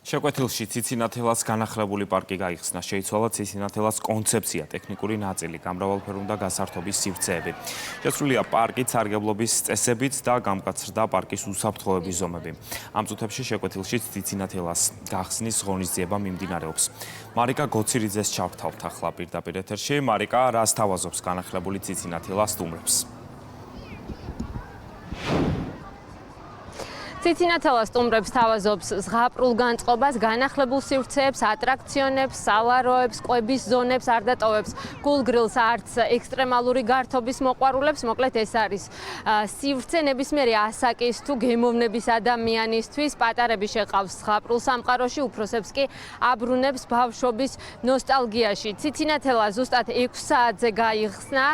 შეკვეთილში ციცინათელას განახლებული პარკი გაიხსნა. შეიცვალა ციცინათელას კონცეფცია, ტექნიკური ნაწილი, გამრავალფეროვნა გასართობის სივრცეები. შესრულია პარკის სარგებლობის წესებიც და გამკაცრდა პარკის უსაფრთხოების ზომები. ამ წუთებში შეკვეთილში ციცინათელას გახსნის ღონისძიება მიმდინარეობს. მარიკა გოცირიძეს ჩავთავთ ახლა პირდაპირ ეთერში. მარიკა, რას თავაზობს განახლებული ციცინათელას სტუმრებს? ციცინათელას სტუმრებს თავაზობს ზღაპრულ განწყობას, განახლებულ სივრცეებს, ატრაქციონებს, სალაროებს, კვების ზონებს, არ დატოვებს გულგრილს არც ექსტრემალური გართობის მოყვარულებს. მოკლედ ეს არის სივრცე ნებისმიერი ასაკის თუ გემოვნების ადამიანისთვის. პატარები შეყავს ზღაპრულ სამყაროში, უფროსებს კი აბრუნებს ბავშვობის ნოსტალგიაში. ციცინათელა ზუსტად 6 საათზე გაიხსნა.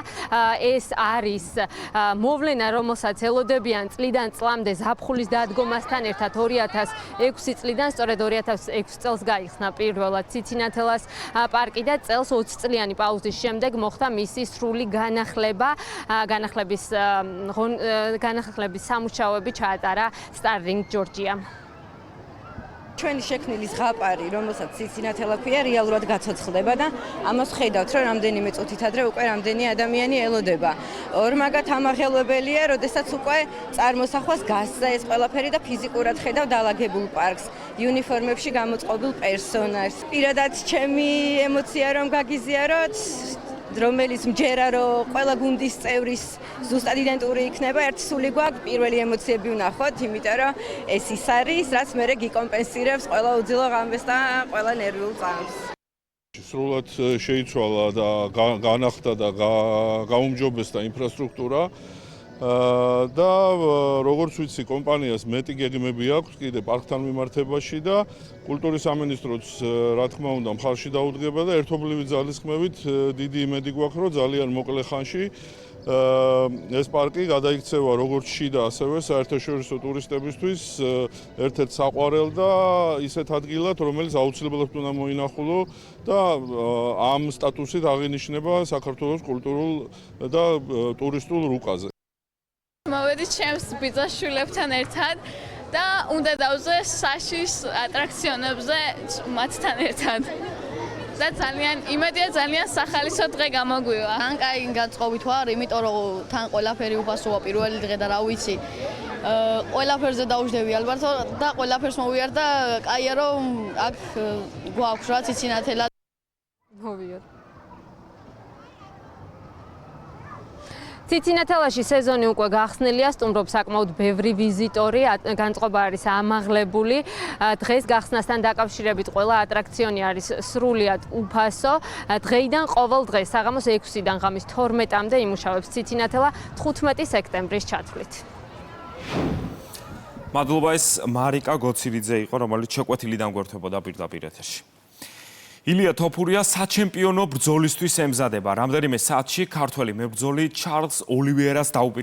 ეს არის მოვლენა, რომელსაც ელოდებიან წლიდან წლამდე ზაფხულის დადგომასთან ერთად 2006 წლიდან, სწორედ 2006 წელს გაიხსნა პირველად ციცინათელას პარკი და წელს 20 წლიანი პაუზის შემდეგ მოხდა მისი სრული განახლება. განახლების სამუშაოები ჩაატარა Starling Georgia. ჩვენი შექმნილი ზღაპარი, რომელსაც ციცინათელა ქვია, რეალურად გაცოცხლდება და ამას ხედავთ, რომ რამდენიმე წუთით ადრე უკვე რამდენი ადამიანი ელოდება. ორმაგად ამაღელვებელია, როდესაც უკვე წარმოსახვას გასცა ეს ყველაფერი და ფიზიკურად ხედავ დალაგებულ პარკს, იუნიფორმებში გამოწყობილ პერსონაჟს. პირადად ჩემი ემოცია რომ გაგიზიაროთ, რომელიც მჯერა რომ ყველა გუნდის წევრის ზუსტად იდენტური იქნება, ერთი სული გვაქვს, პირველი ემოციები ვნახოთ, იმიტომ რომ ეს ის არის, რაც მერე გიკომპენსირებს ყველა უძილო ღამეს და ყველა ნერვიულ წამს. სრულად შეიცვალა და განახდა და გაუმჯობესდა ინფრასტრუქტურა და როგორც ვიცი, კომპანიას მეტი გეგმები აქვს კიდე პარკთან მიმართებაში და კულტურის სამინისტროც რა თქმა უნდა მხარში დაუდგება და ერთობლივი ძალისხმევით დიდი იმედი გვაქვს, რომ ძალიან მოკლე ხანში ეს პარკი გადაიქცევა როგორც შიდა, ასევე საერთაშორისო ტურისტებისთვის ერთ-ერთ საყვარელ და ისეთ ადგილად, რომელიც აუცილებლად უნდა მოინახულო და ამ სტატუსით აღინიშნება საქართველოს კულტურულ და ტურისტულ რუკაზე. მოვედი ჩემს ბიძაშვილებთან ერთად და უნდა დავზე საშის ატრაქციონებზე მათთან ერთად. და ძალიან იმედია ძალიან სახალისო დღე გამოგვივა. თან კაი განწყობით ვარ, იმიტომ რომ თან ყველაფერი უფასოა პირველი დღე და რა ვიცი. ყველაფერზე დაუждები ალბათ და ყველაფერს მოვიარ და კაია რომ აქ გვაქვს რა ციცინათელა. მოვიარ. ციცინათელაში სეზონი უკვე გახსნილია, სტუმრობს საკმაოდ ბევრი ვიზიტორი, განწყობა არის ამაღლებული. დღეს გახსნასთან დაკავშირებით ყველა ატრაქციონი არის სრულიად უფასო. დღეიდან ყოველ დღეს საღამოს 6-დან ღამის 12-მდე იმუშავებს ციცინათელა 15 სექტემბრის ჩათვლით. მადლობა, ეს მარიკა გოცირიძე იყო, რომელიც შეკვეთილიდან გვერდებოდა პირდაპირ ეთერში. ილია თოფურია საჩემპიონო ბრძოლისთვის ემზადება. რამდენიმე საათში ქართველი მებრძოლი ჩარლზ ოლივიერას დაუპირისპირდება.